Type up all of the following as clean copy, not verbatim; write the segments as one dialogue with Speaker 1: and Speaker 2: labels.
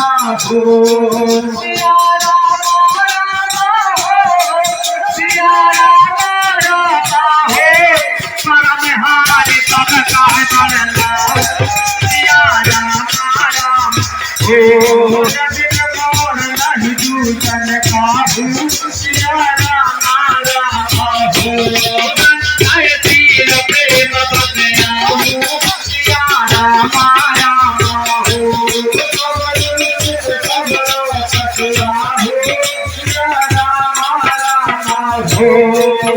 Speaker 1: हो सिया राम सिया राम हो परमहारी सब का बरना सिया राम हो रबिन मोर नहीं दूतन काहू सिया राम हो जय तीर प्रेम बदया सिया राम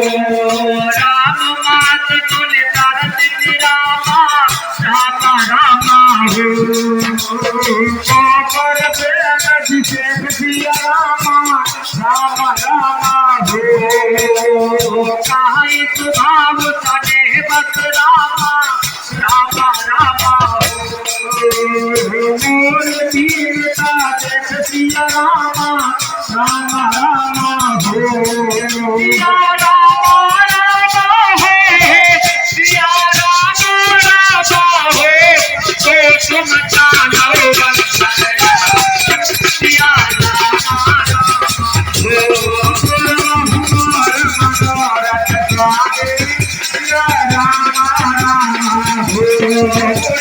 Speaker 1: राम मात तुल तरत रामा रामा रामा हो पर बेन जिसे सिया रामा रामा रामा हो काई सुभाव तने बस रामा रामा रामा हो मोर वीरता देख सिया रामा रामा रामा हो सिया तुम जानो सिया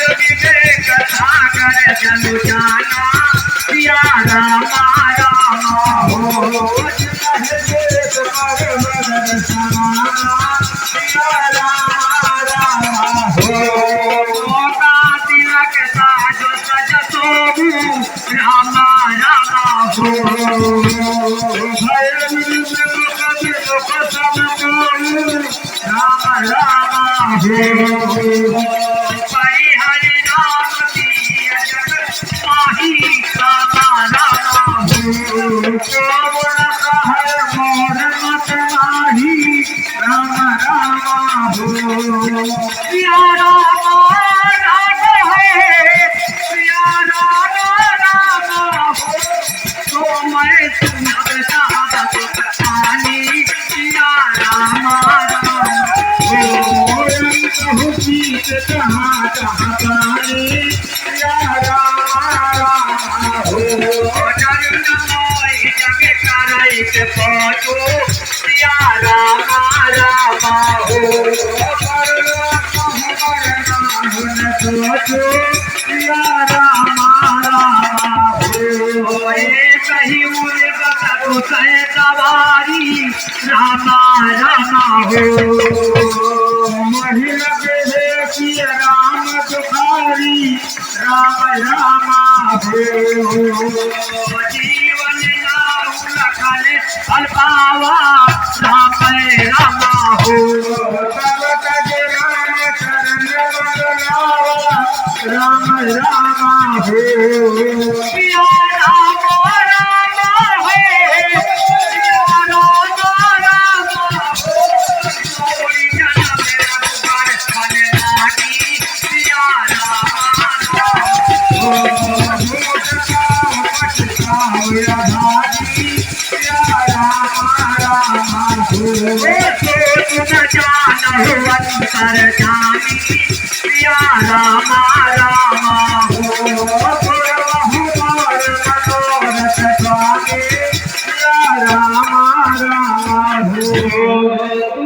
Speaker 1: कथा कर जनु जाना सिया राम राम हो सिया राम राम हो राम राम हो राम राम हो हरि हरि राम की माही राम राम हो मोर मत माही राम राम हो सिया राम मैं सुनब साबत कहानी सिया राम राम हो गीत कहाँ कहाँ गाने सिया राम राम हो जग करे के पाछो सिया राम राम हो सिया राम राम हो कहीं उड़े तो सवारी रामा रामा हो महिला सिया राम दुखारी राम रामा हो जीवन नाम लखन अल्पावा राम रामा हो राम रामा हो सिया राम अंतर जानी सिया राम राम हो राम राम हो